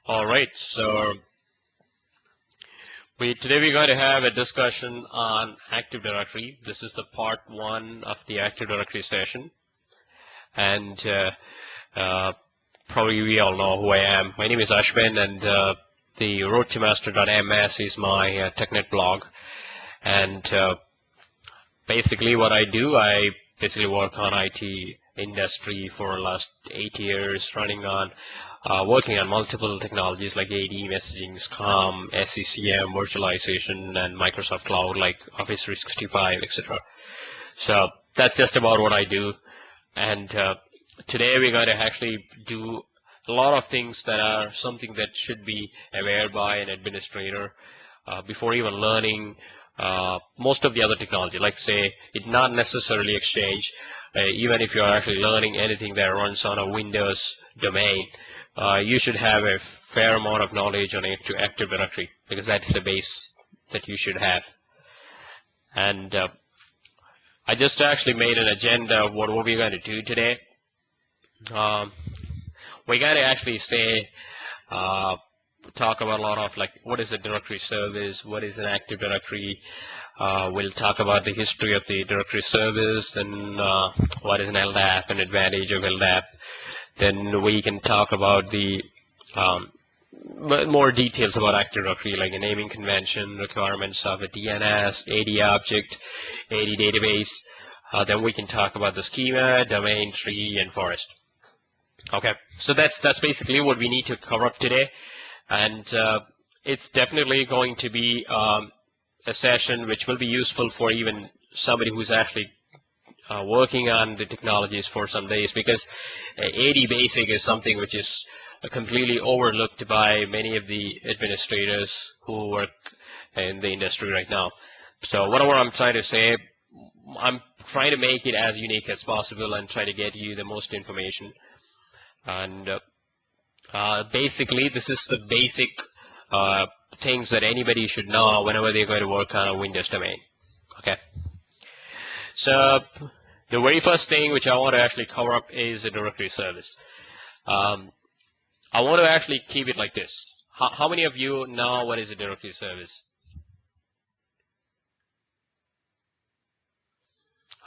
All right, so today we're going to have a discussion on Active Directory. This is the part 1 of the Active Directory session, and probably we all know who I am. My name is Ashwin, and the roadtomaster.ms is my TechNet blog. And basically what I do, I basically work on IT industry for the last 8 years, working on multiple technologies like AD, messaging, SCOM, SCCM, virtualization, and Microsoft Cloud like Office 365, etc. So that's just about what I do. And today we're going to actually do a lot of things that are something that should be aware by an administrator before even learning most of the other technology, like say it not necessarily Exchange. Even if you're actually learning anything that runs on a Windows domain, you should have a fair amount of knowledge on Active Directory, because that's the base that you should have. And I just actually made an agenda of what we're going to do today. We're going to actually talk about a lot of like what is a directory service, what is an Active Directory. We'll talk about the history of the directory service, then what is an LDAP, an advantage of LDAP. Then we can talk about the more details about Active Directory, like a naming convention, requirements of a DNS, AD object, AD database. Then we can talk about the schema, domain, tree, and forest. Okay, so that's basically what we need to cover up today. And it's definitely going to be a session which will be useful for even somebody who's actually working on the technologies for some days, because AD Basic is something which is completely overlooked by many of the administrators who work in the industry right now. So whatever I'm trying to say, I'm trying to make it as unique as possible and try to get you the most information. And basically, this is the basic things that anybody should know whenever they're going to work on a Windows domain. Okay. So the very first thing which I want to actually cover up is a directory service. I want to actually keep it like this. How many of you know what is a directory service?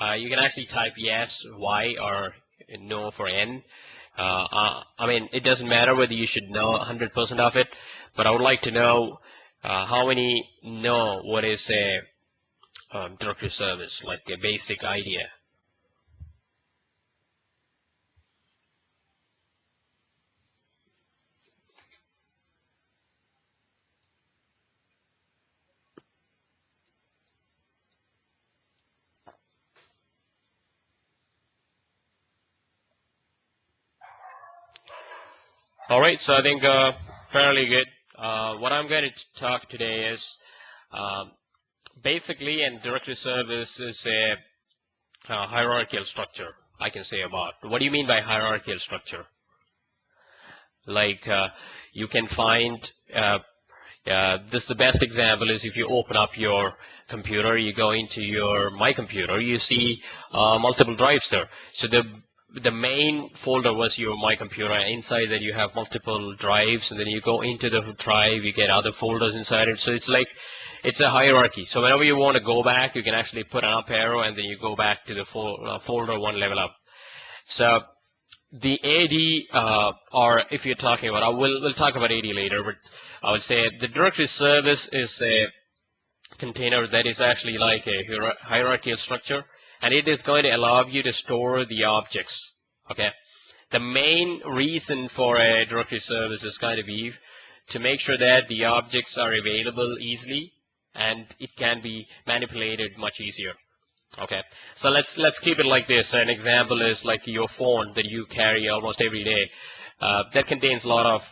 You can actually type yes, Y, or no for N. I mean, it doesn't matter whether you should know 100% of it, but I would like to know how many know what is a directory service, like a basic idea. All right, so I think fairly good. What I'm going to talk today is basically a directory service is a hierarchical structure, I can say about. What do you mean by hierarchical structure? Like you can find, the best example is if you open up your computer, you go into your My Computer, you see multiple drives there. So the main folder was your My Computer, and inside that you have multiple drives, and then you go into the drive, you get other folders inside it. So it's like, it's a hierarchy. So whenever you want to go back, you can actually put an up arrow, and then you go back to the folder one level up. So the AD, or if you're talking about, we'll talk about AD later, but I would say the directory service is a container that is actually like a hierarchical structure, and it is going to allow you to store the objects. Okay, the main reason for a directory service is going to be to make sure that the objects are available easily and it can be manipulated much easier. Okay, so let's keep it like this. An example is like your phone that you carry almost every day. That contains a lot of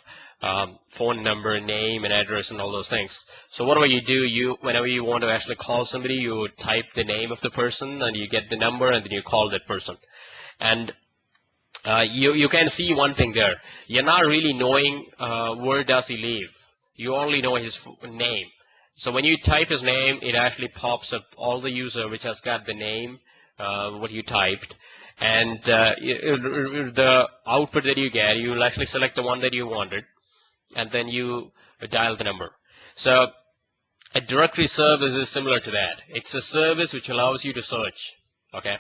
phone number, name, and address, and all those things. So whatever you do, whenever you want to actually call somebody, you type the name of the person, and you get the number, and then you call that person. And you can see one thing there. You're not really knowing where does he live. You only know his name. So when you type his name, it actually pops up all the user which has got the name, what you typed, and the output that you get, you will actually select the one that you wanted, and then you dial the number. So a directory service is similar to that. It's a service which allows you to search, okay,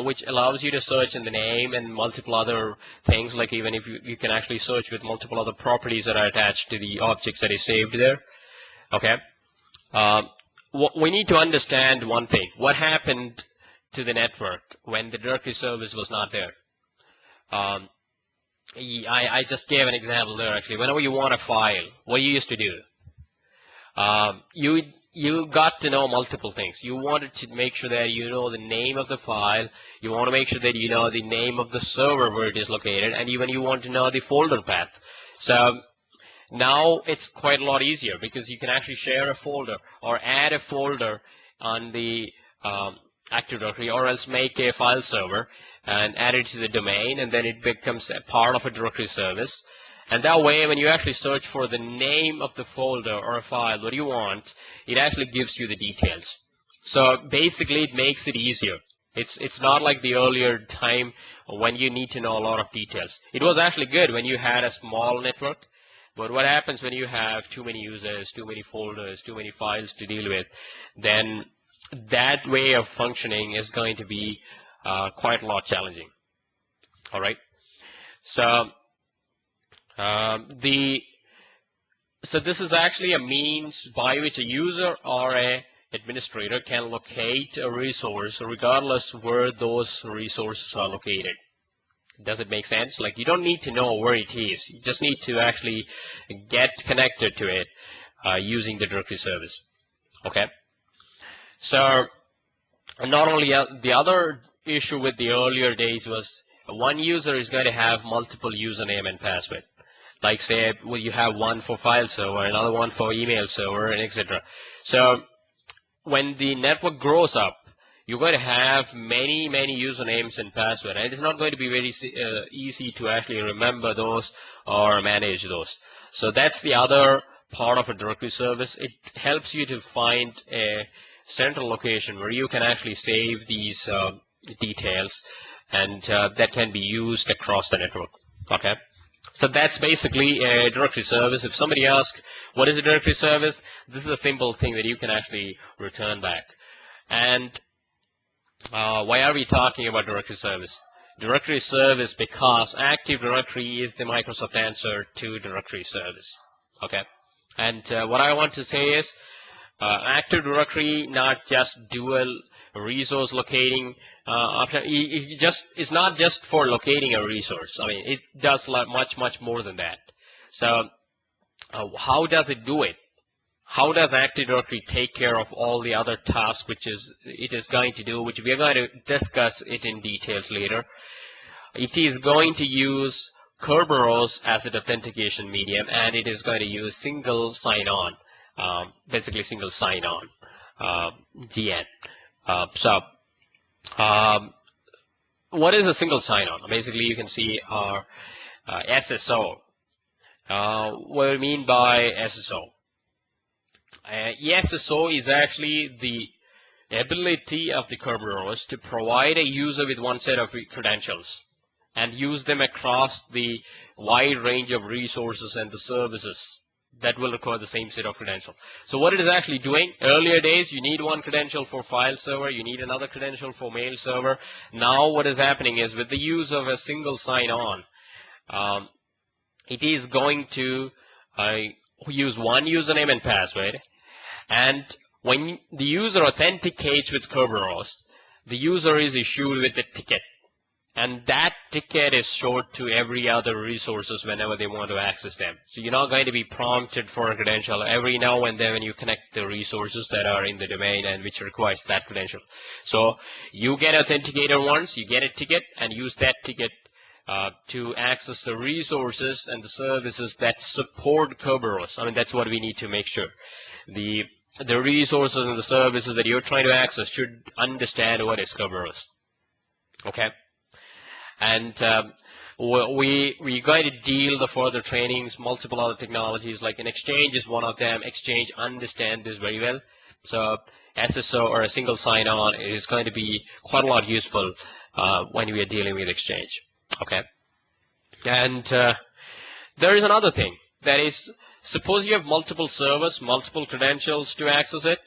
which allows you to search in the name and multiple other things, like even if you can actually search with multiple other properties that are attached to the objects that is saved there, okay. We need to understand one thing. What happened to the network when the directory service was not there? I just gave an example there actually. Whenever you want a file, what you used to do, you got to know multiple things. You wanted to make sure that you know the name of the file. You want to make sure that you know the name of the server where it is located, and even you want to know the folder path. So now it's quite a lot easier because you can actually share a folder or add a folder on the Active Directory, or else make a file server and add it to the domain, and then it becomes a part of a directory service. And that way, when you actually search for the name of the folder or a file, what you want, it actually gives you the details. So basically, it makes it easier. It's not like the earlier time when you need to know a lot of details. It was actually good when you had a small network, but what happens when you have too many users, too many folders, too many files to deal with, then that way of functioning is going to be quite a lot challenging. All right. So so this is actually a means by which a user or a administrator can locate a resource regardless where those resources are located. Does it make sense? Like, you don't need to know where it is. You just need to actually get connected to it using the directory service. Okay. So not only the other issue with the earlier days was one user is going to have multiple username and password. Like, say, well, you have one for file server, another one for email server, and etc. So when the network grows up, you're going to have many usernames and passwords, and it's not going to be very easy to actually remember those or manage those. So that's the other part of a directory service. It helps you to find a central location where you can actually save these details, and that can be used across the network. Okay. So that's basically a directory service. If somebody asks, what is a directory service? This is a simple thing that you can actually return back. And why are we talking about directory service? Directory service because Active Directory is the Microsoft answer to directory service. Okay. And what I want to say is Active Directory, not just dual resource locating. It's not just for locating a resource. I mean, it does much more than that. So how does it do it? How does Active Directory take care of all the other tasks which it is going to do, which we are going to discuss it in details later? It is going to use Kerberos as an authentication medium, and it is going to use single sign-on, basically single sign-on, DN. What is a single sign-on? Basically, you can see our SSO. What do you mean by SSO? SSO is actually the ability of the Kerberos to provide a user with one set of credentials and use them across the wide range of resources and the services that will require the same set of credentials. So what it is actually doing, earlier days you need one credential for file server, you need another credential for mail server. Now what is happening is with the use of a single sign-on, it is going to use one username and password, and when the user authenticates with Kerberos, the user is issued with a ticket. And that ticket is showed to every other resources whenever they want to access them. So you're not going to be prompted for a credential every now and then when you connect the resources that are in the domain and which requires that credential. So you get authenticated once, you get a ticket, and use that ticket to access the resources and the services that support Kerberos. I mean, that's what we need to make sure. The resources and the services that you're trying to access should understand what is Kerberos. Okay. And we're going to deal the further trainings, multiple other technologies, like an Exchange is one of them. Exchange understand this very well. So SSO, or a single sign-on, is going to be quite a lot useful when we are dealing with Exchange. Okay. And there is another thing. That is, suppose you have multiple servers, multiple credentials to access it,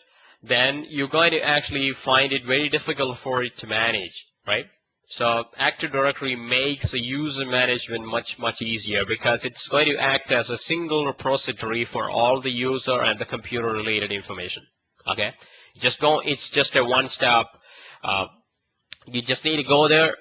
then you're going to actually find it very difficult for it to manage, right? So Active Directory makes the user management much easier because it's going to act as a single repository for all the user and the computer related information. Okay, it's just a one-stop. You just need to go there.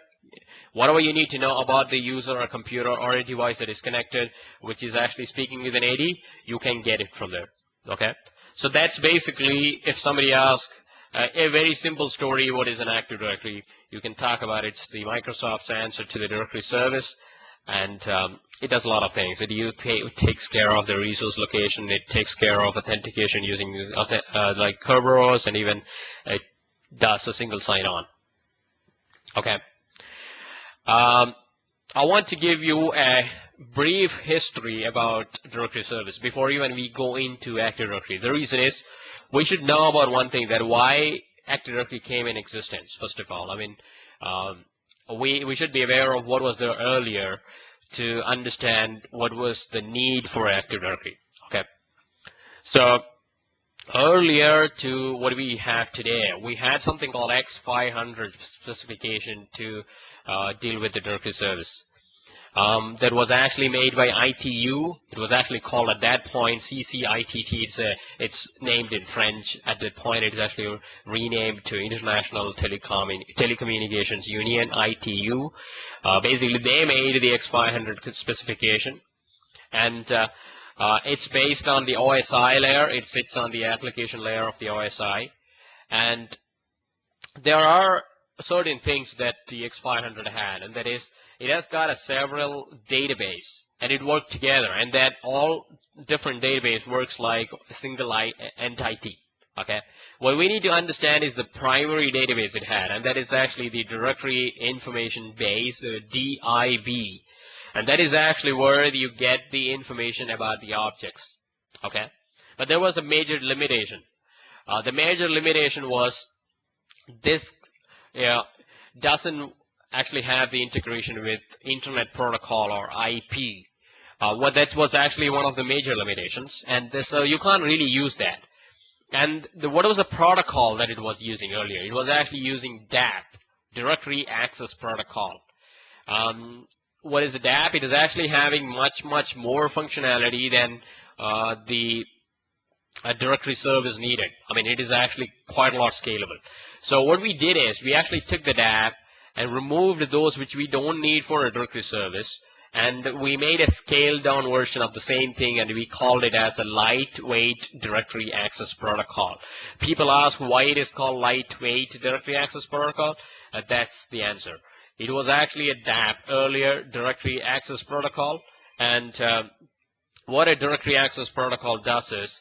Whatever you need to know about the user or computer or a device that is connected, which is actually speaking with an AD, you can get it from there. Okay, so that's basically, if somebody asks a very simple story, what is an Active Directory? You can talk about it. It's the Microsoft's answer to the directory service, and it does a lot of things. It takes care of the resource location. It takes care of authentication using like Kerberos, and even it does a single sign-on. Okay. I want to give you a brief history about directory service before even we go into Active Directory. The reason is we should know about one thing, that why Active Directory came in existence. First of all, I mean, we should be aware of what was there earlier to understand what was the need for Active Directory. Okay, so earlier to what we have today, we had something called X500 specification to deal with the directory service. That was actually made by ITU. It was actually called at that point CCITT. It's named in French. At that point, it is actually renamed to International Telecommunications Union, ITU. Basically, they made the X500 specification, and it's based on the OSI layer. It sits on the application layer of the OSI, and there are certain things that the X500 had, and that is, it has got a several database, and it worked together, and that all different database works like a single entity. Okay, what we need to understand is the primary database it had, and that is actually the Directory Information Base, DIB, and that is actually where you get the information about the objects. Okay, but there was a major limitation. The major limitation was this doesn't actually have the integration with Internet Protocol or IP. That was actually one of the major limitations, and so you can't really use that. And what was the protocol that it was using earlier? It was actually using DAP, Directory Access Protocol. What is the DAP? It is actually having much more functionality than the directory service needed. I mean, it is actually quite a lot scalable. So what we did is we actually took the DAP and removed those which we don't need for a directory service, and we made a scaled down version of the same thing, and we called it as a lightweight directory access protocol. People ask why it is called lightweight directory access protocol. That's the answer. It was actually a DAP, earlier directory access protocol, and what a directory access protocol does is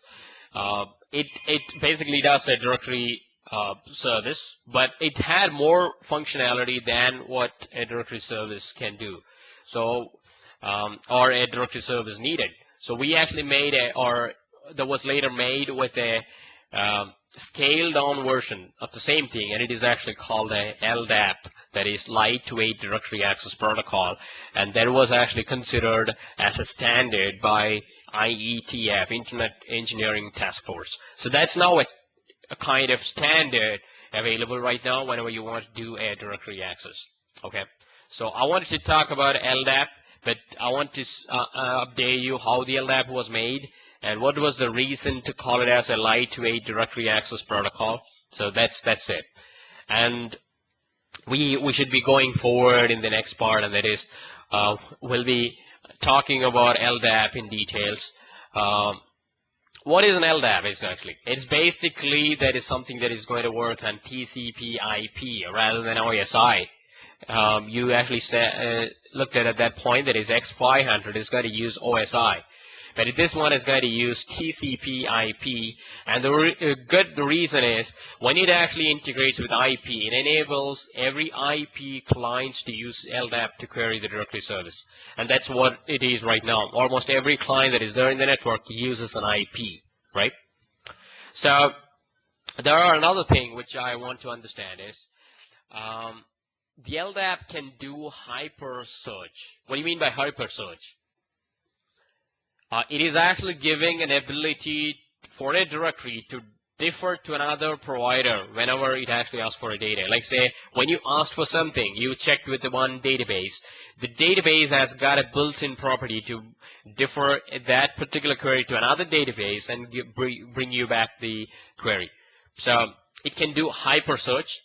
it basically does a directory service, but it had more functionality than what a directory service can do. So, or a directory service needed. So we actually made that was later made with a scaled down version of the same thing, and it is actually called a LDAP, that is Lightweight Directory Access Protocol, and that was actually considered as a standard by IETF, Internet Engineering Task Force. So that's now a kind of standard available right now whenever you want to do a directory access. Okay, so I wanted to talk about LDAP, but I want to update you how the LDAP was made and what was the reason to call it as a lightweight directory access protocol. So that's it. And we should be going forward in the next part, and that is we'll be talking about LDAP in details. What is an LDAP exactly? It's basically that is something that is going to work on TCP/IP rather than OSI. You actually looked at that point that is X500 is going to use OSI. But this one is going to use TCP/IP, and the reason is when it actually integrates with IP, it enables every IP client to use LDAP to query the directory service, and that's what it is right now. Almost every client that is there in the network uses an IP, right? So there are another thing which I want to understand is the LDAP can do hyper search. What do you mean by hyper search? It is actually giving an ability for a directory to differ to another provider whenever it actually asks for a data. Like say, when you asked for something, you checked with the one database. The database has got a built-in property to differ that particular query to another database and bring you back the query. So it can do hyper search.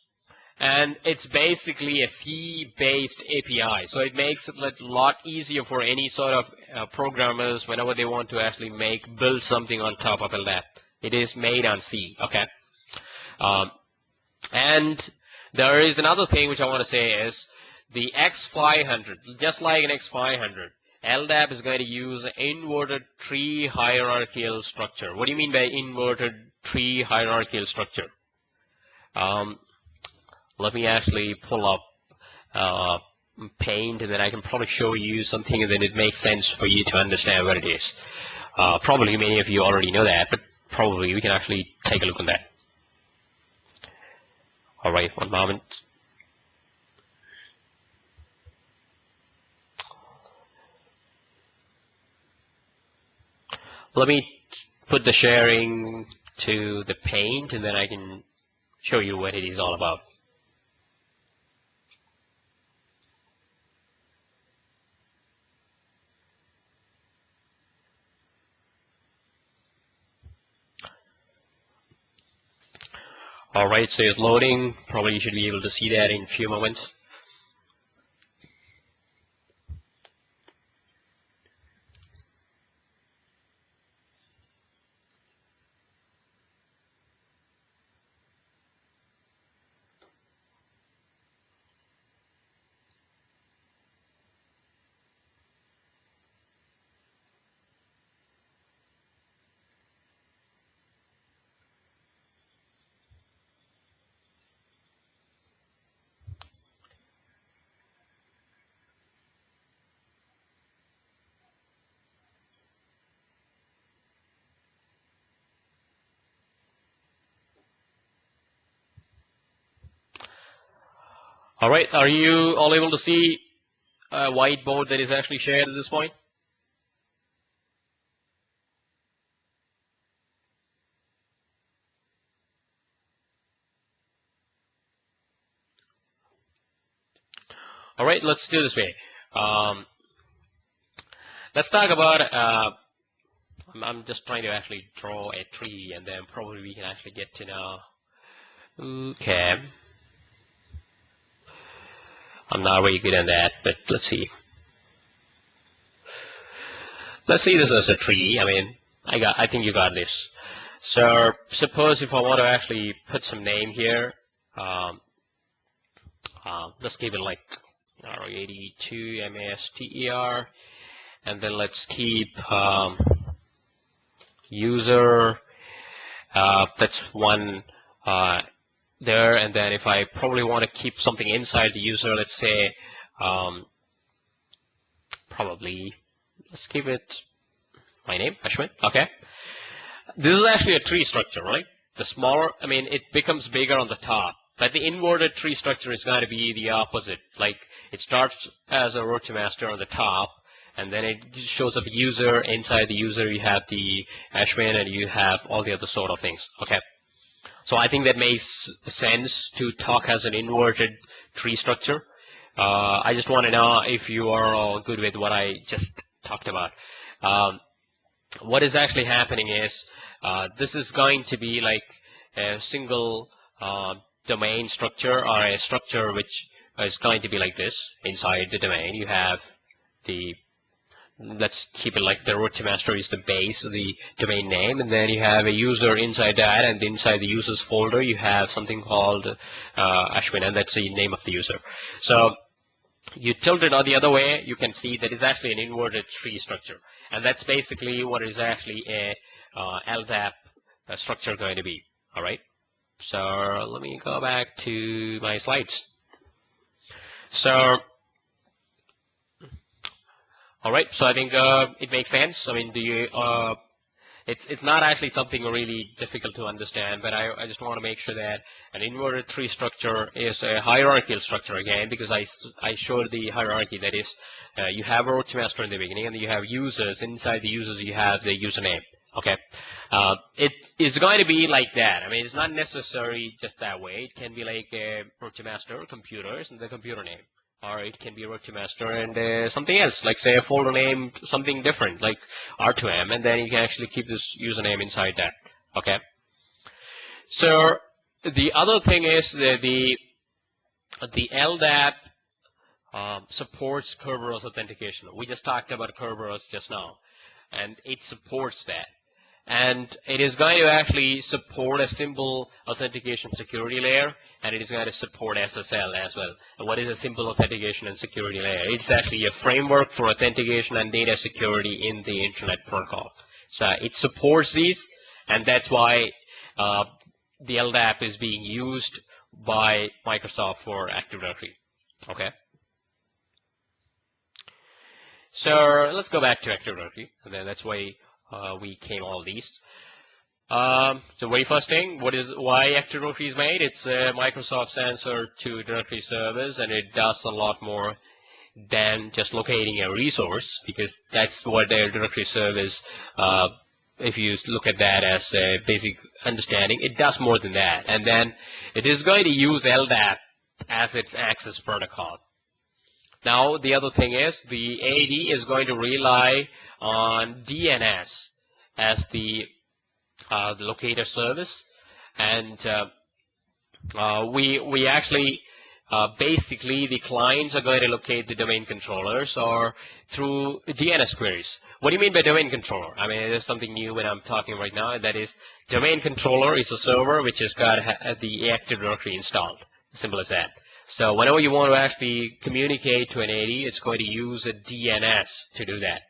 And it's basically a C-based API, so it makes it a lot easier for any sort of programmers whenever they want to actually build something on top of LDAP. It is made on C, okay? And there is another thing which I want to say is the X500, just like an X500, LDAP is going to use an inverted tree hierarchical structure. What do you mean by inverted tree hierarchical structure? Let me actually pull up Paint, and then I can probably show you something, and then it makes sense for you to understand what it is. Probably many of you already know that, but probably we can actually take a look on that. All right, one moment. Let me put the sharing to the Paint, and then I can show you what it is all about. All right, so it's loading. Probably you should be able to see that in a few moments. All right, are you all able to see a whiteboard that is actually shared at this point? All right, let's do this way. Let's talk about, I'm just trying to actually draw a tree, and then probably we can actually get to know. Okay. I'm not very good at that, but let's see. Let's see this as a tree. I mean, I think you got this. So suppose if I want to actually put some name here, let's give it like R82 MASTER, and then let's keep user. That's one there, and then if I probably want to keep something inside the user, let's say probably let's keep it my name, Ashwin. Okay. This is actually a tree structure, right? The smaller, I mean, it becomes bigger on the top, but the inverted tree structure is going to be the opposite. Like it starts as a row to master on the top, and then it shows up a user. Inside the user, you have the Ashwin, and you have all the other sort of things. Okay. So I think that makes sense to talk as an inverted tree structure. I just want to know if you are all good with what I just talked about. What is actually happening is this is going to be like a single domain structure, or a structure which is going to be like this. Inside the domain, you have the, let's keep it like the root to master is the base of the domain name, and then you have a user inside that, and inside the users folder you have something called Ashwin, and that's the name of the user. So you tilt it the other way, you can see that is actually an inverted tree structure, and that's basically what is actually a LDAP structure going to be. All right, so let me go back to my slides. So all right, so I think it makes sense. I mean, it's not actually something really difficult to understand, but I just want to make sure that an inverted tree structure is a hierarchical structure again, because I showed the hierarchy. That is, you have a root master in the beginning, and you have users. Inside the users, you have the username. Okay, it's going to be like that. I mean, it's not necessary just that way. It can be like a root master, computers, and the computer name. Or it can be a root master and something else, like say a folder name, something different, like R2M, and then you can actually keep this username inside that. Okay. So the other thing is that the LDAP supports Kerberos authentication. We just talked about Kerberos just now, and it supports that. And it is going to actually support a simple authentication security layer, and it is going to support SSL as well. And what is a simple authentication and security layer? It's actually a framework for authentication and data security in the Internet Protocol. So it supports these, and that's why the LDAP is being used by Microsoft for Active Directory. Okay. So let's go back to Active Directory, and then that's why we came all these. So very first thing, why Active Directory is made? It's a Microsoft's answer to directory service, and it does a lot more than just locating a resource, because that's what their directory service, if you look at that as a basic understanding, it does more than that. And then it is going to use LDAP as its access protocol. Now, the other thing is the AD is going to rely on DNS as the locator service, and we actually basically the clients are going to locate the domain controllers or through DNS queries. What do you mean by domain controller? I mean, there's something new when I'm talking right now, and that is domain controller is a server which has got the Active Directory installed. Simple as that. So whenever you want to actually communicate to an AD, it's going to use a DNS to do that.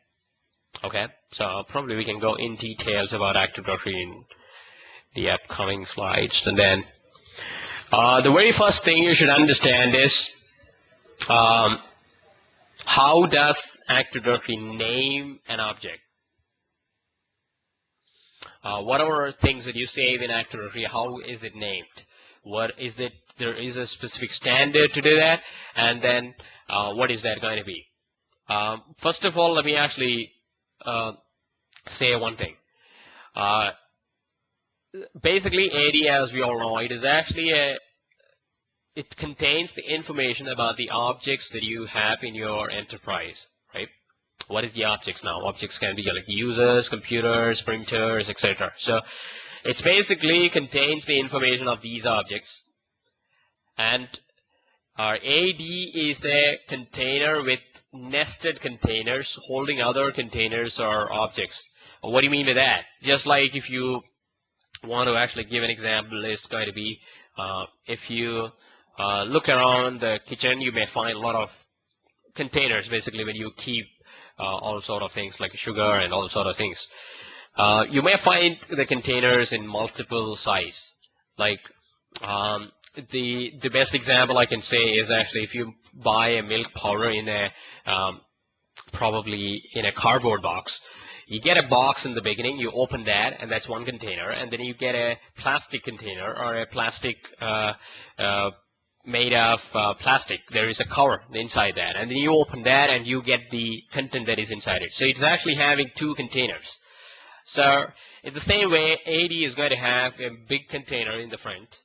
Okay, so probably we can go in details about Active Directory in the upcoming slides. And then the very first thing you should understand is how does Active Directory name an object? What are things that you save in Active Directory? How is it named? What is it? There is a specific standard to do that, and then what is that going to be? First of all, let me actually say one thing. Basically, AD, as we all know, it is actually it contains the information about the objects that you have in your enterprise, right? What is the objects now? Objects can be like users, computers, printers, etc. So it basically contains the information of these objects. And our AD is a container with nested containers holding other containers or objects. What do you mean by that? Just like if you want to actually give an example, it's going to be if you look around the kitchen, you may find a lot of containers basically when you keep all sort of things like sugar and all sort of things. You may find the containers in multiple size. Like the best example I can say is actually if you buy a milk powder in a probably in a cardboard box. You get a box in the beginning, you open that, and that's one container, and then you get a plastic container or a plastic made of plastic. There is a cover inside that, and then you open that and you get the content that is inside it. So it's actually having two containers. So in the same way, AD is going to have a big container in the front,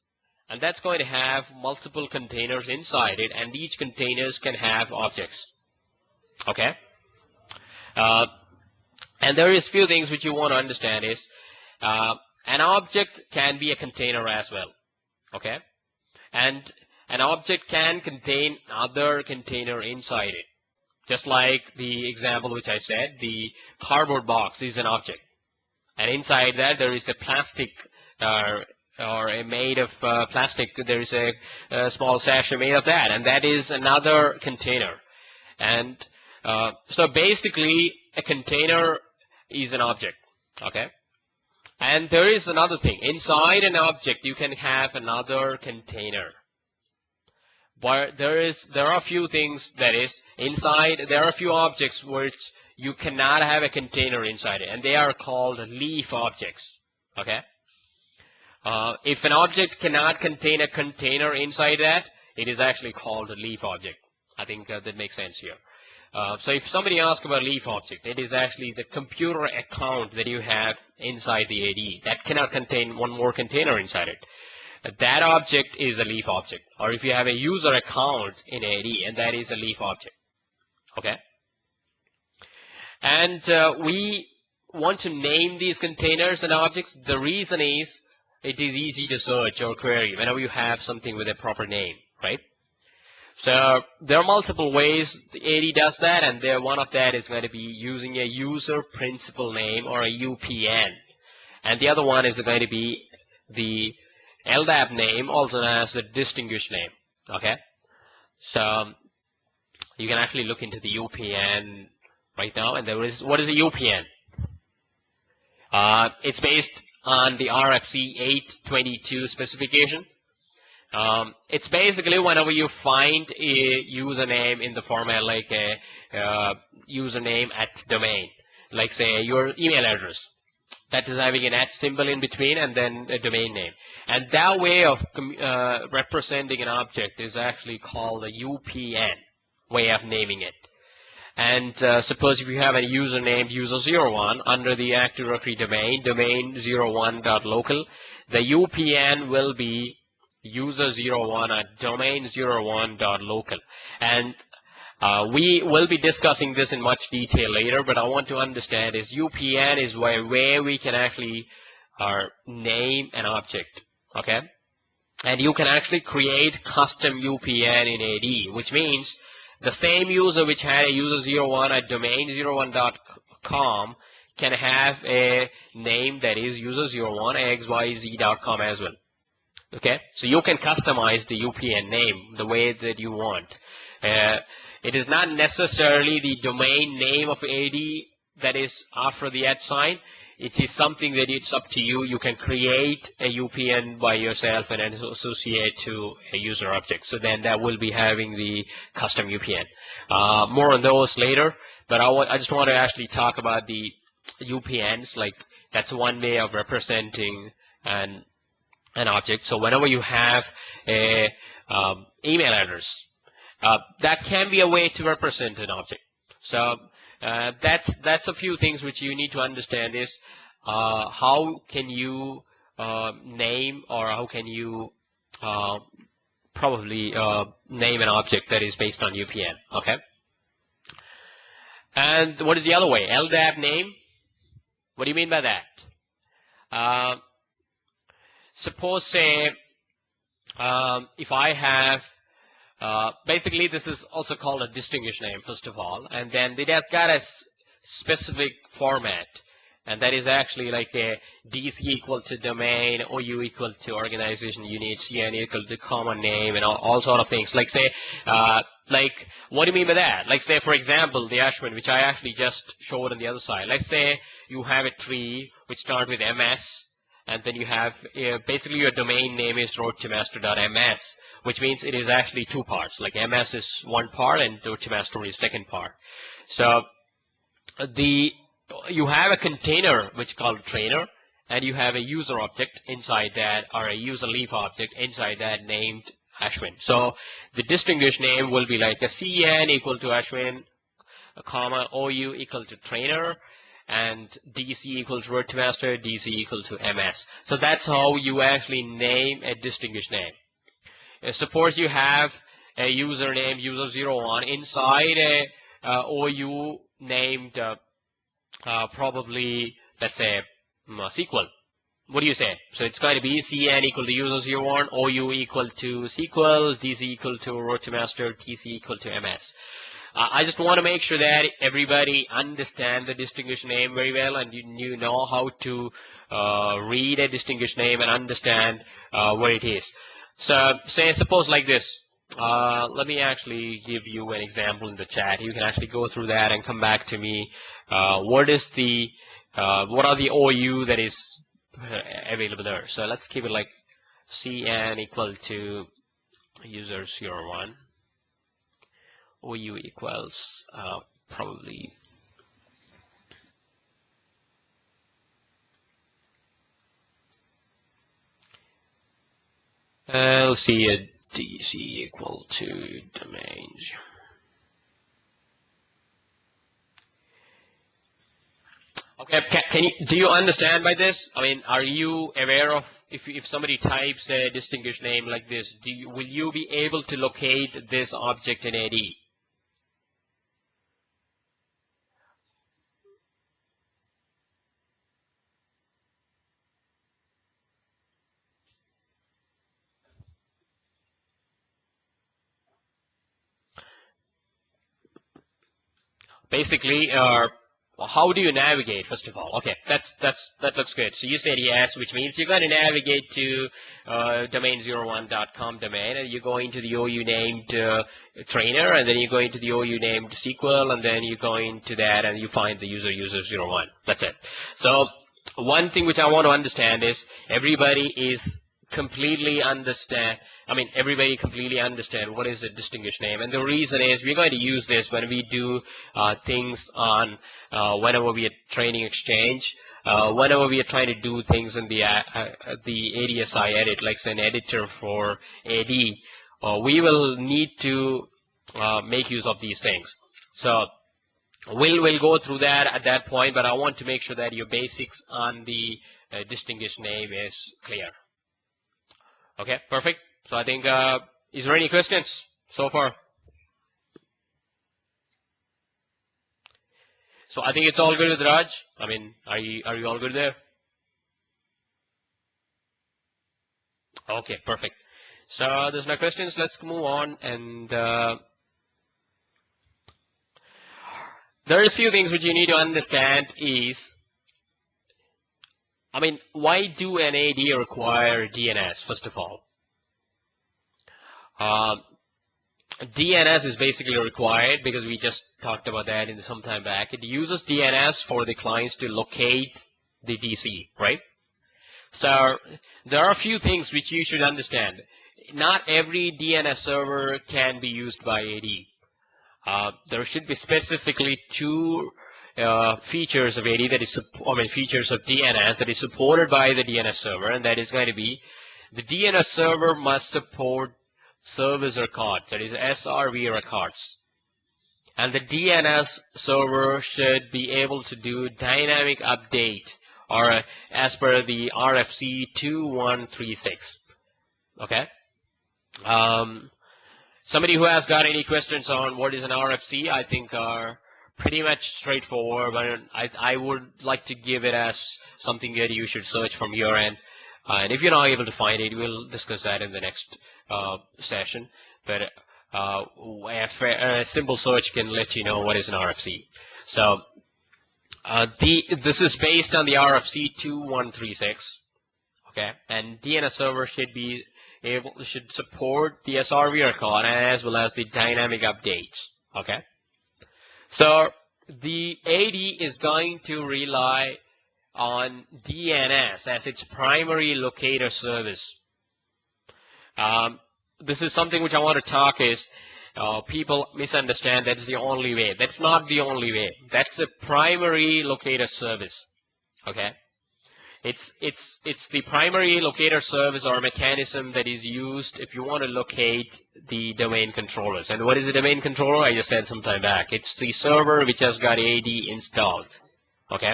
and that's going to have multiple containers inside it, and each containers can have objects. Okay? And there is few things which you want to understand is an object can be a container as well. Okay? And an object can contain other container inside it. Just like the example which I said, the cardboard box is an object. And inside that there is a plastic or a made of plastic, there is a small sachet made of that, and that is another container. And so basically a container is an object. Okay? And there is another thing. Inside an object you can have another container. But there are a few things that is inside. There are a few objects which you cannot have a container inside it, and they are called leaf objects. Okay. If an object cannot contain a container inside that, it is actually called a leaf object. I think that makes sense here. So if somebody asks about leaf object, it is actually the computer account that you have inside the AD that cannot contain one more container inside it. That object is a leaf object. Or if you have a user account in AD, and that is a leaf object. Okay. And we want to name these containers and objects. The reason is it is easy to search or query whenever you have something with a proper name, right? So there are multiple ways the AD does that, and one of that is going to be using a user principal name or a UPN. And the other one is going to be the LDAP name, also known as the distinguished name. Okay? So you can actually look into the UPN right now, and what is a UPN? It's based on the RFC 822 specification. It's basically whenever you find a username in the format like a username at domain, like say your email address, that is having an @ symbol in between and then a domain name. And that way of representing an object is actually called a UPN way of naming it. And suppose if you have a user named user01 under the Active Directory domain, domain01.local, the UPN will be user01 at domain01.local. And we will be discussing this in much detail later, but I want to understand is UPN is where we can actually name an object. Okay? And you can actually create custom UPN in AD, which means the same user which had a user01 at domain01.com can have a name that is user01 xyz.com as well. Okay, so you can customize the UPN name the way that you want. It is not necessarily the domain name of AD that is after the @ sign. It is something that it's up to you. You can create a UPN by yourself and then associate to a user object. So then that will be having the custom UPN. More on those later, but I just want to actually talk about the UPNs. Like that's one way of representing an object. So whenever you have a email address, that can be a way to represent an object. So that's a few things which you need to understand is how can you name, or how can you probably name an object that is based on UPN. Okay. And what is the other way? LDAP name. What do you mean by that? Suppose say if I have basically this is also called a distinguished name first of all, and then it has got a specific format, and that is actually like a DC equal to domain, OU equal to organization unit, CN equal to common name, and all sort of things. Like say like what do you mean by that? Like say for example the Ashwin, which I actually just showed on the other side. Let's say you have a tree which starts with MS, and then you have basically your domain name is roadtomaster.ms, which means it is actually two parts. Like MS is one part and roadtomaster is second part. So you have a container which is called trainer, and you have a user object inside that, or a user leaf object inside that named Ashwin. So the distinguished name will be like a CN equal to Ashwin, a comma, OU equal to trainer, and DC equals roadtomaster, DC equal to MS. So that's how you actually name a distinguished name. Suppose you have a username user01 inside a OU named probably, let's say, SQL. What do you say? So it's going to be CN equal to user01, OU equal to SQL, DC equal to roadtomaster, TC equal to MS. I just want to make sure that everybody understand the distinguished name very well, and you know how to read a distinguished name and understand what it is. So suppose like this. Let me actually give you an example in the chat. You can actually go through that and come back to me. What are the OU that is available there? So let's keep it like CN equal to user01. OU equals probably Let's see, a DC equal to domains. Okay, do you understand by this? I mean, are you aware of if somebody types a distinguished name like this, will you be able to locate this object in AD? Basically, how do you navigate, first of all? Okay, that looks good. So you said yes, which means you're going to navigate to domain01.com domain, and you go into the OU named trainer, and then you go into the OU named SQL, and then you go into that, and you find the user01. That's it. So one thing which I want to understand is everybody completely understand what is a distinguished name, and the reason is we're going to use this when we do things on whenever we are training Exchange, whenever we are trying to do things in the ADSI edit, like an editor for AD, we will need to make use of these things. So we'll go through that at that point, but I want to make sure that your basics on the distinguished name is clear. Okay, perfect. So I think, is there any questions so far? So I think it's all good with Raj. I mean, are you all good there? Okay, perfect. So there's no questions. Let's move on. And there is few things which you need to understand is, I mean, why do an AD require DNS, first of all? DNS is basically required because we just talked about that in some time back. It uses DNS for the clients to locate the DC, right? So there are a few things which you should understand. Not every DNS server can be used by AD. There should be specifically two features of AD features of DNS that is supported by the DNS server, and that is going to be the DNS server must support service records, that is SRV records, and the DNS server should be able to do dynamic update, or as per the RFC 2136. Okay. Somebody who has got any questions on what is an RFC, I think are pretty much straightforward, but I would like to give it as something that you should search from your end. And if you're not able to find it, we'll discuss that in the next session. But a simple search can let you know what is an RFC. So this is based on the RFC 2136. Okay, and DNS server should support the SRV record as well as the dynamic updates. Okay, so the AD is going to rely on DNS as its primary locator service. This is something which I want to talk is people misunderstand that's the only way. That's not the only way. That's the primary locator service. Okay, it's the primary locator service or mechanism that is used if you want to locate the domain controllers. And what is a domain controller? I just said some time back. It's the server which has got AD installed. Okay.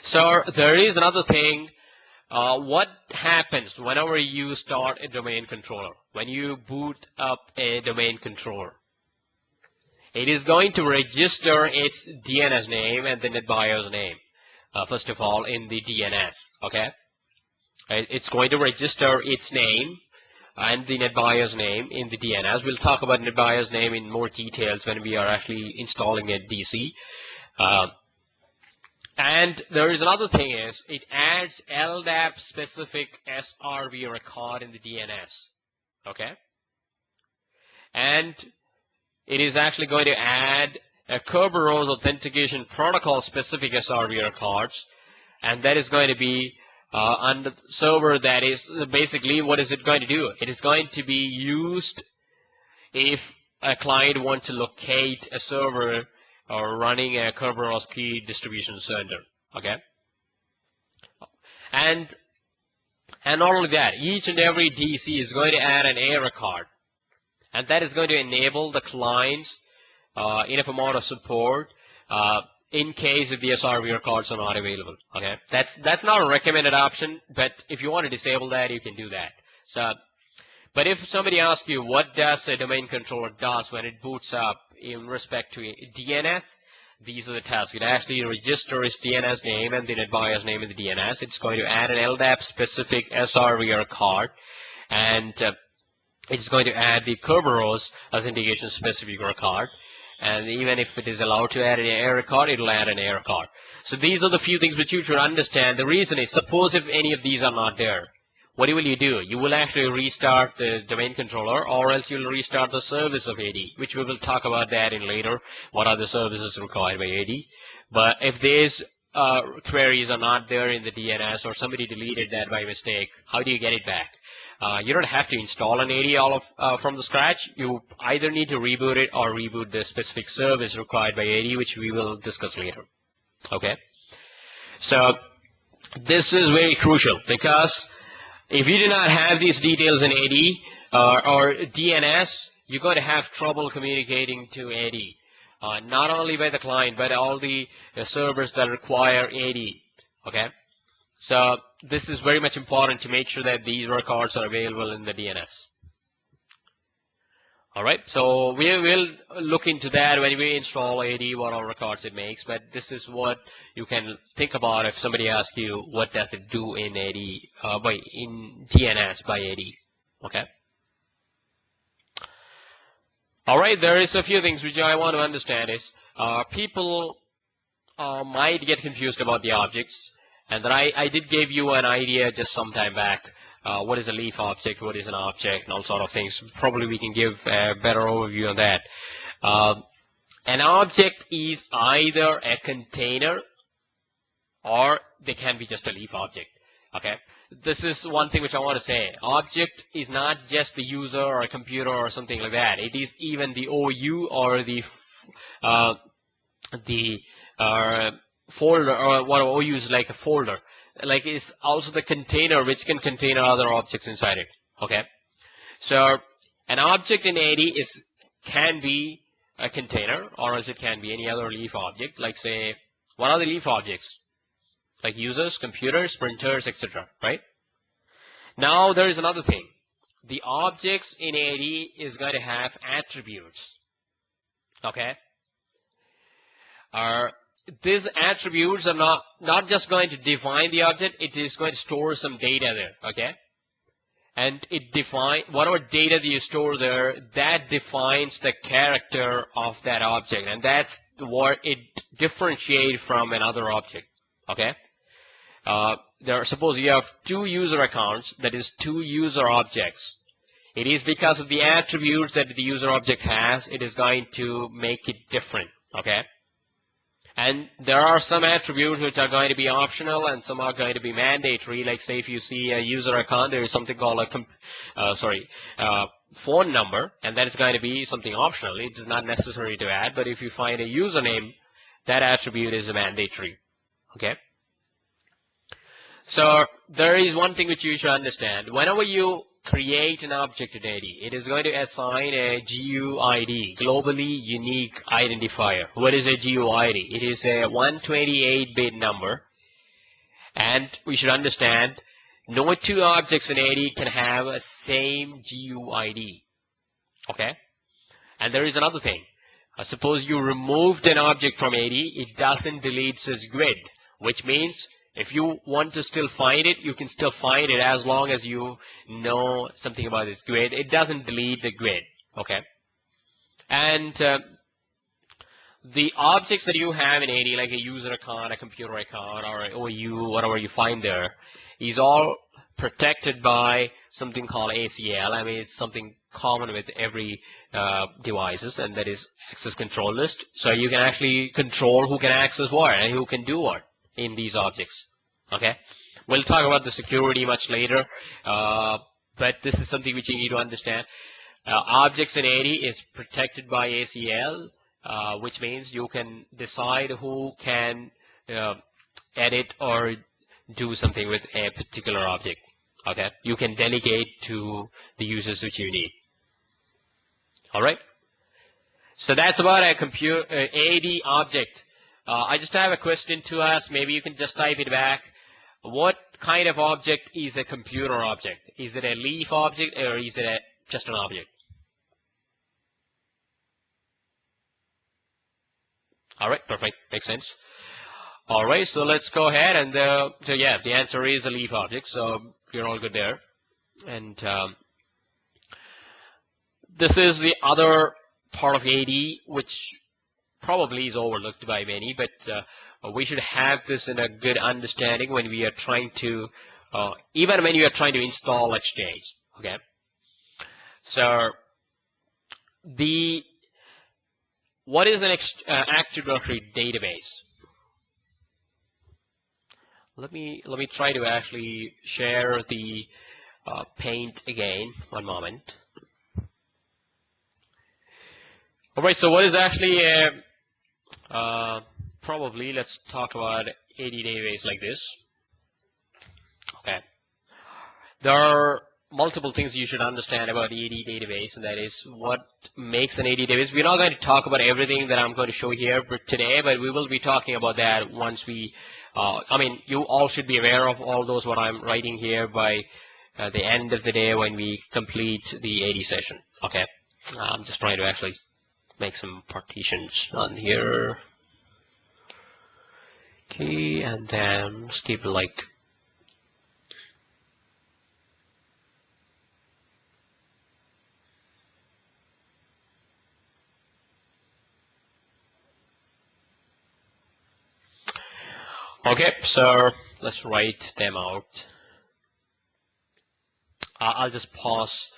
So there is another thing. What happens whenever you start a domain controller? When you boot up a domain controller, it is going to register its DNS name and the NetBIOS name. First of all, in the DNS. Okay, it's going to register its name and the NetBIOS name in the DNS. We'll talk about NetBIOS name in more details when we are actually installing a DC. And there is another thing is it adds LDAP specific SRV record in the DNS. Okay, and it is actually going to add a Kerberos authentication protocol specific SRV records, and that is going to be on the server. That is basically, what is it going to do? It is going to be used if a client wants to locate a server or running a Kerberos key distribution center. Okay, and And not only that, each and every DC is going to add an error card. And that is going to enable the clients enough amount of support in case if the SRVR cards are not available. Okay, that's not a recommended option, but if you want to disable that, you can do that. So, but if somebody asks you what does a domain controller does when it boots up in respect to DNS, these are the tasks. It actually registers DNS name and the net buyer's name in the DNS. It's going to add an LDAP specific SRVR card, and it's going to add the Kerberos authentication specific card. And even if it is allowed to add an error card, it will add an error card. So these are the few things which you should understand. The reason is, suppose if any of these are not there, what will you do? You will actually restart the domain controller, or else you'll restart the service of AD, which we will talk about that in later. What are the services required by AD? But if these queries are not there in the DNS, or somebody deleted that by mistake, how do you get it back? You don't have to install an AD from the scratch. You either need to reboot it or reboot the specific service required by AD, which we will discuss later. Okay. So this is very crucial, because if you do not have these details in AD or DNS, you're going to have trouble communicating to AD. Not only by the client, but all the servers that require AD. Okay. So this is very much important to make sure that these records are available in the DNS. All right, so we will look into that when we install AD, what all records it makes, but this is what you can think about if somebody asks you what does it do in AD, in DNS by AD. Okay. All right, there is a few things which I want to understand is people might get confused about the objects. And then I did give you an idea just some time back. What is a leaf object? What is an object? And all sort of things. Probably we can give a better overview on that. An object is either a container or they can be just a leaf object. Okay. This is one thing which I want to say. Object is not just the user or a computer or something like that. It is even the OU or the folder, or what we use like a folder, like is also the container which can contain other objects inside it. Okay, so an object in AD can be a container, or else it can be any other leaf object. Like, say, what are the leaf objects? Like users, computers, printers, etc. Right? Now there is another thing. The objects in AD is going to have attributes. Okay. These attributes are not just going to define the object, it is going to store some data there, okay? And it define whatever data that you store there, that defines the character of that object, and that's what it differentiates from another object, okay? Suppose you have two user accounts, that is two user objects. It is because of the attributes that the user object has, it is going to make it different, okay? And there are some attributes which are going to be optional and some are going to be mandatory. Like, say, if you see a user account, there is something called a phone number, and that is going to be something optional. It is not necessary to add, but if you find a username, that attribute is a mandatory. Okay. So there is one thing which you should understand. Whenever you create an object in AD, it is going to assign a GUID, globally unique identifier. What is a GUID? It is a 128-bit number, and we should understand no two objects in AD can have a same GUID. Okay? And there is another thing. Suppose you removed an object from AD, it doesn't delete its grid, which means if you want to still find it, you can still find it as long as you know something about its grid. It doesn't delete the grid, okay? And the objects that you have in AD, like a user account, a computer account, or an OU, whatever you find there, is all protected by something called ACL. I mean, it's something common with every devices, and that is access control list. So you can actually control who can access what and who can do what in these objects. Okay, we'll talk about the security much later, but this is something which you need to understand. Objects in AD is protected by ACL, which means you can decide who can edit or do something with a particular object. Okay, you can delegate to the users which you need. All right. So that's about a computer AD object. I just have a question to ask. Maybe you can just type it back. What kind of object is a computer object? Is it a leaf object or is it just an object? All right, perfect, makes sense. All right, so let's go ahead and so yeah, the answer is a leaf object. So you're all good there. And this is the other part of AD, which probably is overlooked by many, but we should have this in a good understanding when we are trying to, even when you are trying to install Exchange. Okay. So what is an Active Directory database? Let me try to actually share the paint again. One moment. All right. So what is actually probably let's talk about AD database like this. Okay. There are multiple things you should understand about the AD database, and that is what makes an AD database. We're not going to talk about everything that I'm going to show here today, but we will be talking about that once we, I mean, you all should be aware of all those what I'm writing here by the end of the day when we complete the AD session. Okay. I'm just trying to actually make some partitions on here. Okay, and then just keep it like okay, so let's write them out. I'll just pause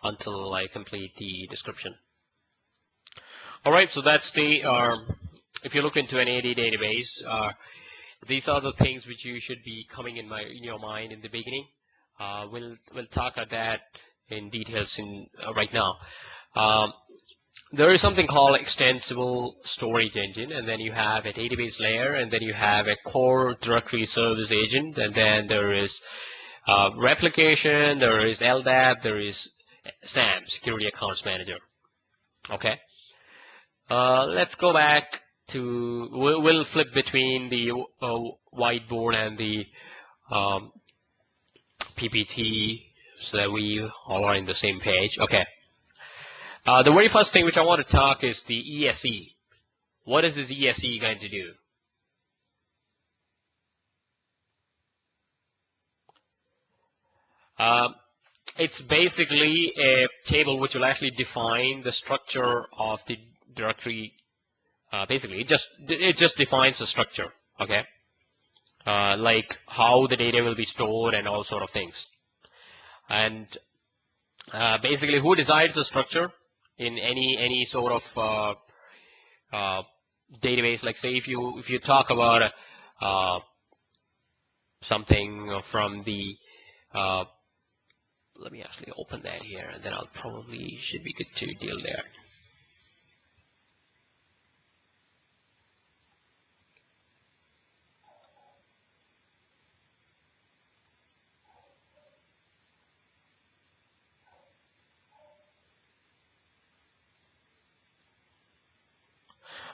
until I complete the description. All right, so that's the, if you look into an AD database, these are the things which you should be coming in your mind in the beginning. We'll talk about that in details right now. There is something called extensible storage engine, and then you have a database layer, and then you have a core directory service agent, and then there is replication, there is LDAP, there is SAM, Security Accounts Manager. Okay. Let's go back to, we'll flip between the whiteboard and the PPT so that we all are in the same page. Okay. The very first thing which I want to talk is the ESE. What is this ESE going to do? It's basically a table which will actually define the structure of the directory. Basically, it just defines the structure. Okay, like how the data will be stored and all sort of things. And basically, who decides the structure in any sort of database? Like, say, if you talk about something from the let me actually open that here, and then I'll probably should be good to deal there.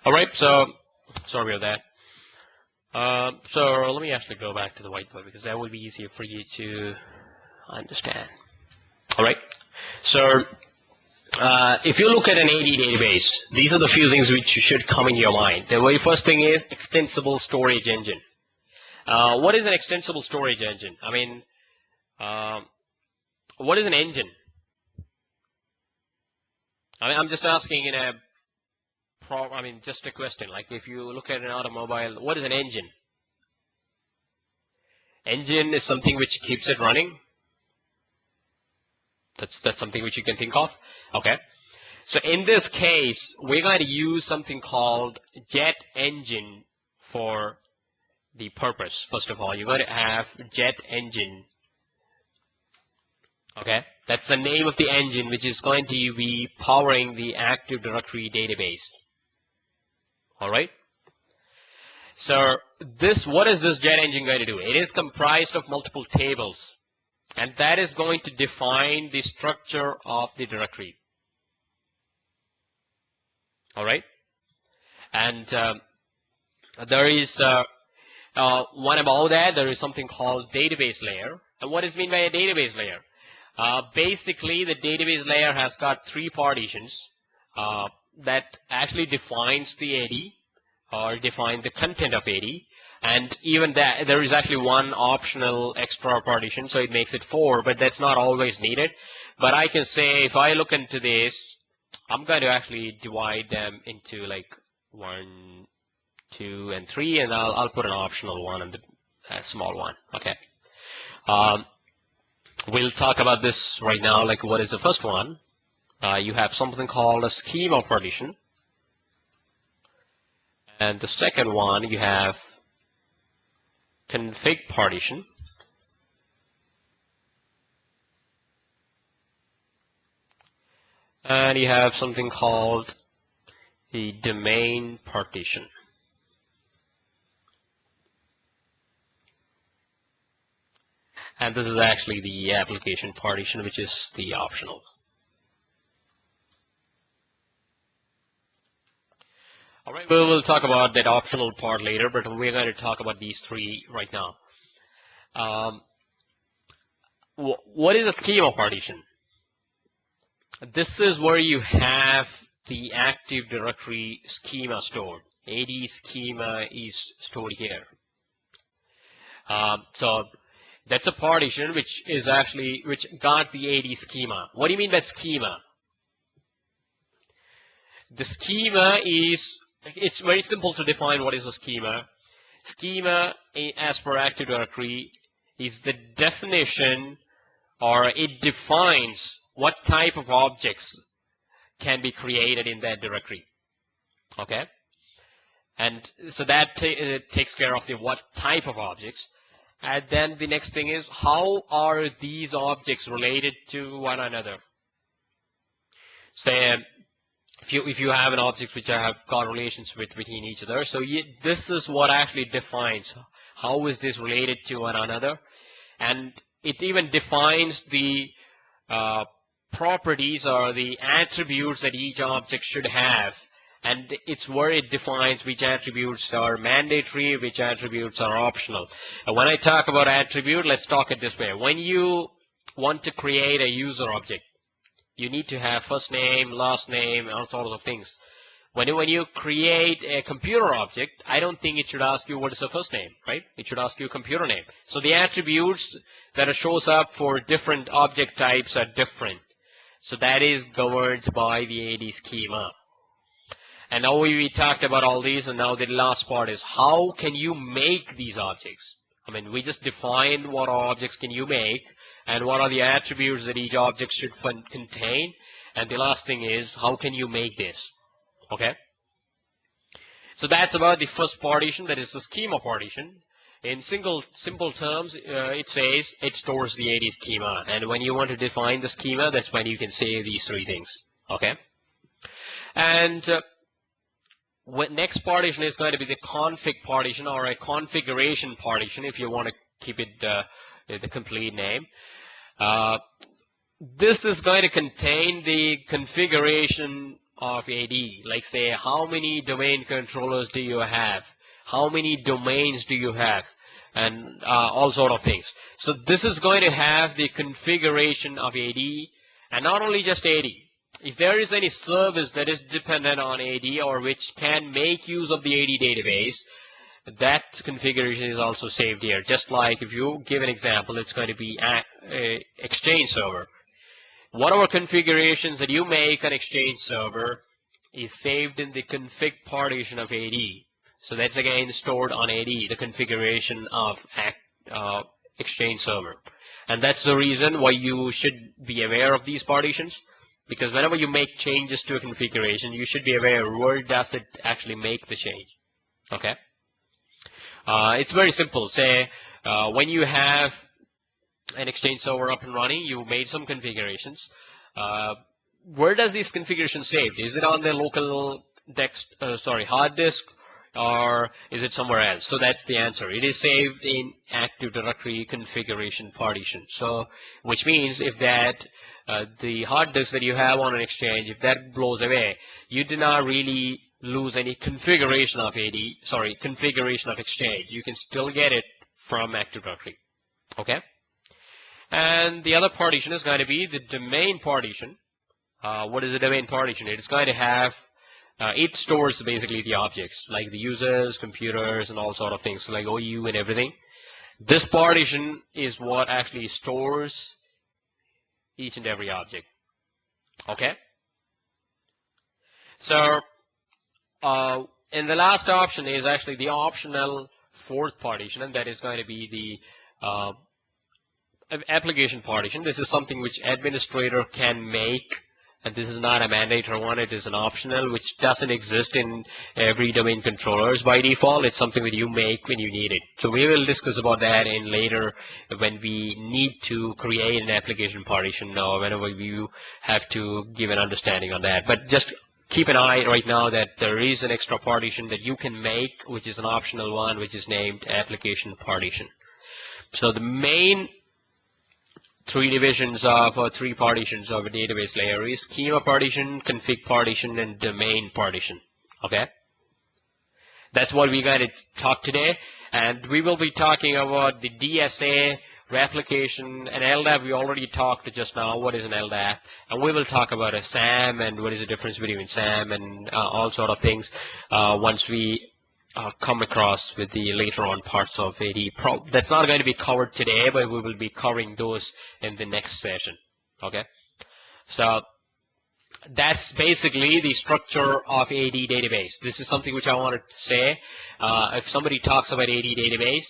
All right, so sorry about that. So let me actually go back to the whiteboard because that would be easier for you to understand. All right, so if you look at an AD database, these are the few things which should come in your mind. The very first thing is extensible storage engine. What is an extensible storage engine? I mean, what is an engine? I mean, I'm just asking in a just a question. Like, if you look at an automobile, what is an engine? Engine is something which keeps it running. That's something which you can think of. Okay. So in this case, we're going to use something called jet engine for the purpose. First of all, you're going to have jet engine. Okay. That's the name of the engine which is going to be powering the Active Directory database. All right. So what is this jet engine going to do? It is comprised of multiple tables. and that is going to define the structure of the directory. All right, and there is one above that. There is something called database layer. And what is meant by a database layer? Basically, the database layer has got three partitions that actually defines the AD or define the content of AD. And even that, there is actually one optional extra partition, so it makes it 4, but that's not always needed. But I can say if I look into this, I'm going to actually divide them into like 1, 2, and 3, and I'll put an optional one and a small one. Okay. We'll talk about this right now. Like, what is the first one? You have something called a schema partition, and the second one you have config partition, and you have something called the domain partition. And this is actually the application partition, which is the optional. All right, we will talk about that optional part later, but we're going to talk about these three right now. What is a schema partition? This is where you have the Active Directory schema stored. AD schema is stored here. So that's a partition which got the AD schema. What do you mean by schema? The schema is, it's very simple to define what is a schema. Schema, as per Active Directory, is the definition, or it defines what type of objects can be created in that directory. Okay? And so that takes care of the what type of objects. And then the next thing is, how are these objects related to one another? Say, if you have an object which have got relations between each other, so this is what actually defines how is this related to one another, and it even defines the properties or the attributes that each object should have, and it's where it defines which attributes are mandatory, which attributes are optional. And when I talk about attribute, let's talk it this way. When you want to create a user object, you need to have first name, last name, and all sorts of things. When you create a computer object, I don't think it should ask you what is the first name, right? It should ask you computer name. So the attributes that shows up for different object types are different. So that is governed by the AD schema. And now we talked about all these, and now the last part is how can you make these objects? I mean, we just defined what objects can you make and what are the attributes that each object should contain. And the last thing is, how can you make this? Okay? So that's about the first partition, that is the schema partition. In simple terms, it says it stores the AD schema. And when you want to define the schema, that's when you can say these three things. Okay? And next partition is going to be the config partition, or a configuration partition, if you want to keep it the complete name. This is going to contain the configuration of AD, like say how many domain controllers do you have, how many domains do you have, and all sort of things. So this is going to have the configuration of AD, and not only just AD. If there is any service that is dependent on AD or which can make use of the AD database, that configuration is also saved here. Just like if you give an example, it's going to be Exchange server. Whatever configurations that you make on Exchange server is saved in the config partition of AD. So that's again stored on AD, the configuration of Exchange server. And that's the reason why you should be aware of these partitions. Because whenever you make changes to a configuration, you should be aware where does it actually make the change. Okay? It's very simple. Say when you have an Exchange server up and running, you made some configurations. Where does this configuration saved? Is it on the local hard disk? or is it somewhere else? So that's the answer. It is saved in Active Directory configuration partition. So, which means if that the hard disk that you have on an exchange, if that blows away, you do not really lose any configuration of configuration of exchange. You can still get it from Active Directory. Okay. And the other partition is going to be the domain partition. What is the domain partition? It is going to have it stores basically the objects like the users, computers, and all sort of things, like OU and everything. This partition is what actually stores each and every object. Okay. So, and the last option is actually the optional fourth partition, and that is going to be the application partition. This is something which administrator can make, and this is not a mandatory one. It is an optional, which doesn't exist in every domain controllers by default. It's something that you make when you need it. So we will discuss about that in later when we need to create an application partition, or whenever you have to give an understanding on that. But just keep an eye right now that there is an extra partition that you can make, which is an optional one, which is named application partition. So the main three divisions of or three partitions of a database layer is schema partition, config partition, and domain partition. Okay, that's what we're going to talk today, and we will be talking about the DSA, replication, and LDAP. We already talked just now what is an LDAP, and we will talk about a SAM and what is the difference between SAM and all sort of things once we come across with the later on parts of AD. That's not going to be covered today, but we will be covering those in the next session. Okay, so that's basically the structure of AD database. This is something which I wanted to say. If somebody talks about AD database,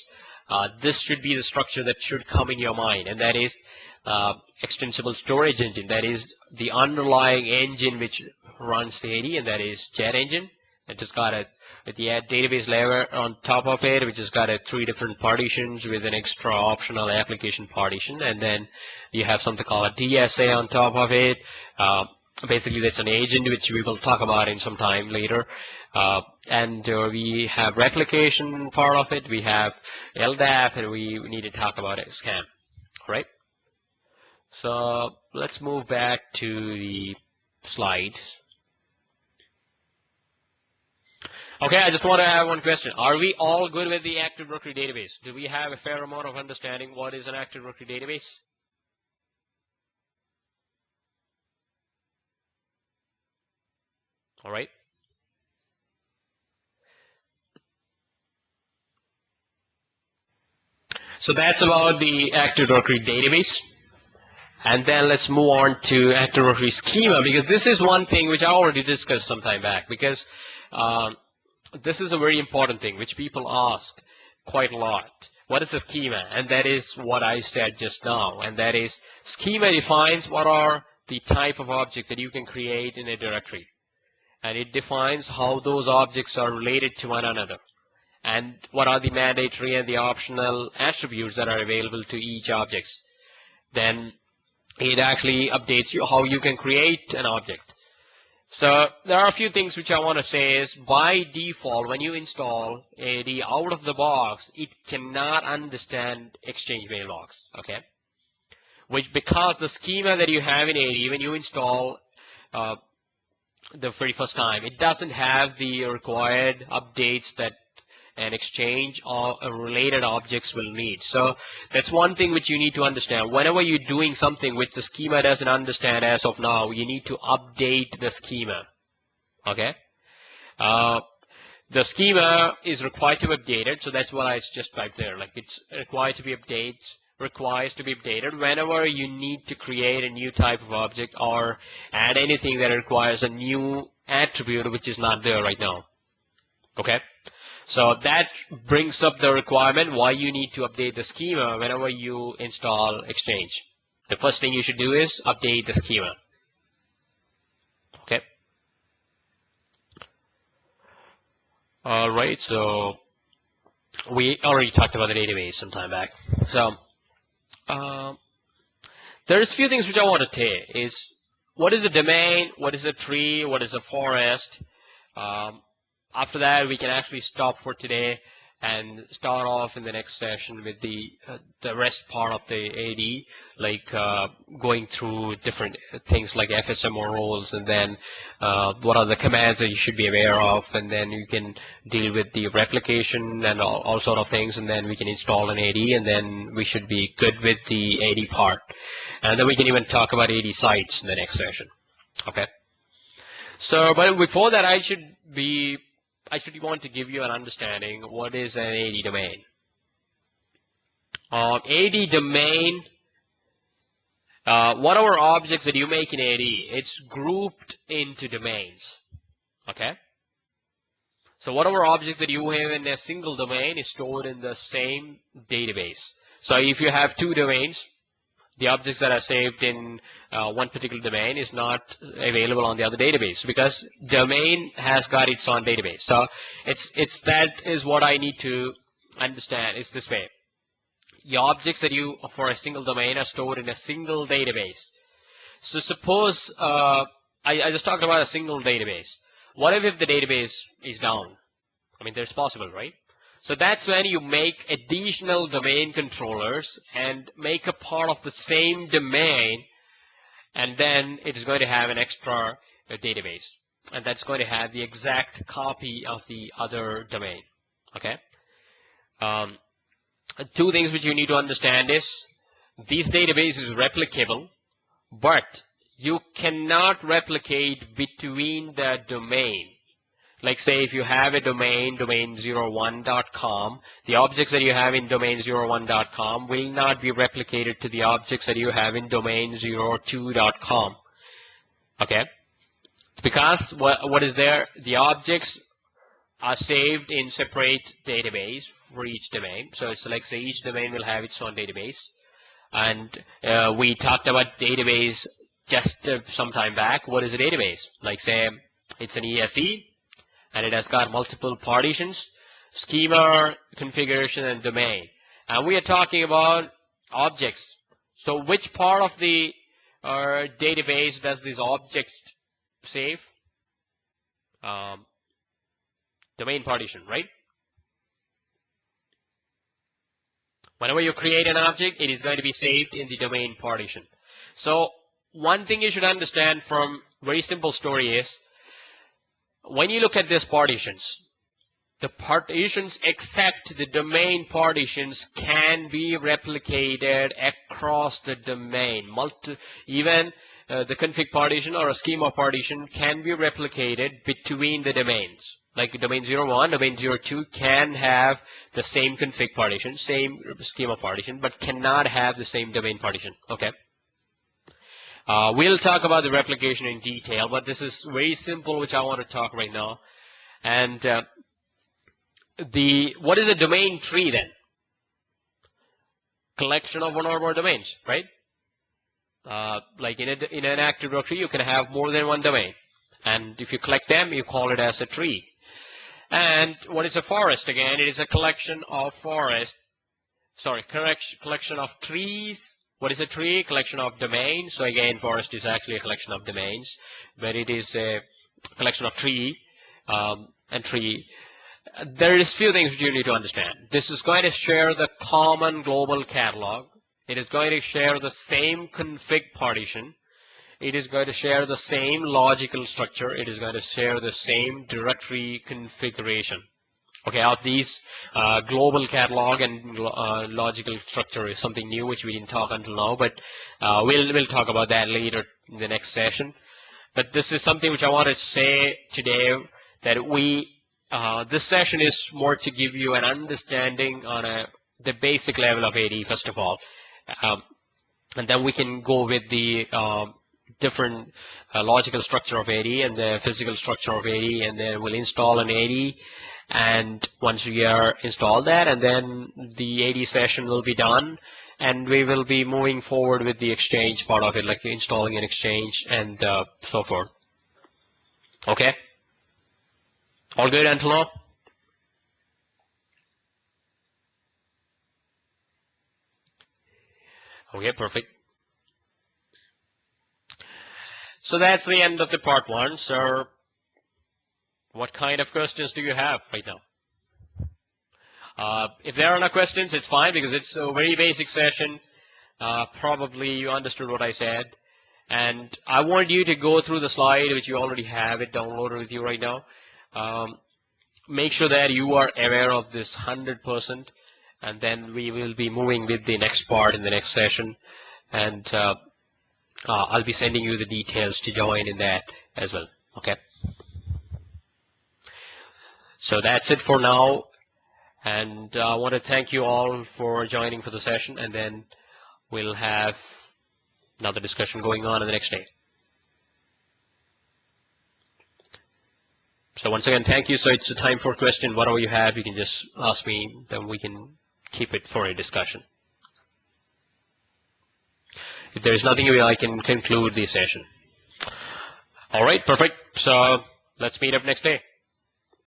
this should be the structure that should come in your mind, and that is extensible storage engine. That is the underlying engine which runs the AD, and that is Jet engine. It just got a database layer on top of it, which has got three different partitions with an extra optional application partition, and then you have something called a DSA on top of it. Basically, that's an agent which we will talk about in some time later. And we have replication part of it. We have LDAP, and we need to talk about a SCAM, right? So let's move back to the slide. Okay, I just want to have one question. Are we all good with the Active Directory database? Do we have a fair amount of understanding what is an Active Directory database? All right. So that's about the Active Directory database. And then let's move on to Active Directory schema, because this is one thing which I already discussed some time back, because this is a very important thing which people ask quite a lot. What is a schema? And that is what I said just now. And that is, schema defines what are the type of objects that you can create in a directory. And it defines how those objects are related to one another. And what are the mandatory and the optional attributes that are available to each object. Then it actually updates you how you can create an object. So there are a few things which I want to say is, by default, when you install AD out of the box, it cannot understand Exchange mail logs, okay? Because the schema that you have in AD, when you install the very first time, it doesn't have the required updates that an Exchange or related objects will need. So that's one thing which you need to understand. Whenever you're doing something which the schema doesn't understand as of now, you need to update the schema. Okay? The schema is required to be updated, so that's what I just typed there. Like, it's required to be updated, requires to be updated whenever you need to create a new type of object or add anything that requires a new attribute which is not there right now. Okay? So that brings up the requirement why you need to update the schema whenever you install Exchange. The first thing you should do is update the schema. Okay. All right. So we already talked about the database some time back. So there's a few things which I want to say is, what is a domain? What is a tree? What is a forest? after that, we can actually stop for today and start off in the next session with the rest part of the AD, like going through different things like FSMO roles, and then what are the commands that you should be aware of, and then you can deal with the replication and all sort of things, and then we can install an AD, and then we should be good with the AD part. And then we can even talk about AD sites in the next session. Okay. So, but before that, I should want to give you an understanding what is an AD domain. AD domain, whatever objects that you make in AD, it's grouped into domains. Okay? So whatever object that you have in a single domain is stored in the same database. So if you have two domains, the objects that are saved in one particular domain is not available on the other database, because domain has got its own database. So that is what I need to understand. It's this way. The objects that you for a single domain are stored in a single database. So suppose I just talked about a single database. What if the database is down? I mean, that's possible, right? So that's when you make additional domain controllers and make a part of the same domain, and then it is going to have an extra database, and that's going to have the exact copy of the other domain. Okay. Two things which you need to understand is this database is replicable, but you cannot replicate between the domain. Like say if you have a domain 01.com, the objects that you have in domain 01.com will not be replicated to the objects that you have in domain 02.com. Okay? Because what is there? The objects are saved in separate database for each domain. So it's like say each domain will have its own database. And we talked about database just some time back. What is a database? Like say it's an ESE. And it has got multiple partitions, schema, configuration, and domain. And we are talking about objects. So which part of the database does this object save? Domain partition, right? Whenever you create an object, it is going to be saved in the domain partition. So one thing you should understand from very simple story is, when you look at these partitions, the partitions except the domain partitions can be replicated across the domain. Even the config partition or a schema partition can be replicated between the domains. Like domain 01, domain 02 can have the same config partition, same schema partition, but cannot have the same domain partition. Okay. We'll talk about the replication in detail, but this is very simple, which I want to talk right now. And what is a domain tree then? Collection of one or more domains, right? Like in an Active Directory, you can have more than one domain, and if you collect them, you call it as a tree. And what is a forest? Again, it is a collection of collection of trees. What is a tree? Collection of domains. So again, forest is actually a collection of domains, but it is a collection of tree and tree. There is few things you need to understand. This is going to share the common global catalog. It is going to share the same config partition. It is going to share the same logical structure. It is going to share the same directory configuration. Okay, of these global catalog and logical structure is something new which we didn't talk until now, but we'll talk about that later in the next session. But this is something which I want to say today, that this session is more to give you an understanding on the basic level of AD first of all, and then we can go with the different logical structure of AD and the physical structure of AD, and then we'll install an AD. And once we are installed that, and then the AD session will be done, and we will be moving forward with the Exchange part of it, like installing an Exchange and so forth. Okay? All good until now? Okay, perfect. So that's the end of the part one. So What kind of questions do you have right now? If there are no questions, it's fine because it's a very basic session. Probably you understood what I said. And I want you to go through the slide, which you already have it downloaded with you right now. Make sure that you are aware of this 100%, and then we will be moving with the next part in the next session. And I'll be sending you the details to join in that as well. Okay. So that's it for now. And I want to thank you all for joining for the session, and then we'll have another discussion going on in the next day. So once again, thank you. So it's a time for question. Whatever you have, you can just ask me, then we can keep it for a discussion. If there's nothing, I can conclude the session. All right, perfect. So let's meet up next day.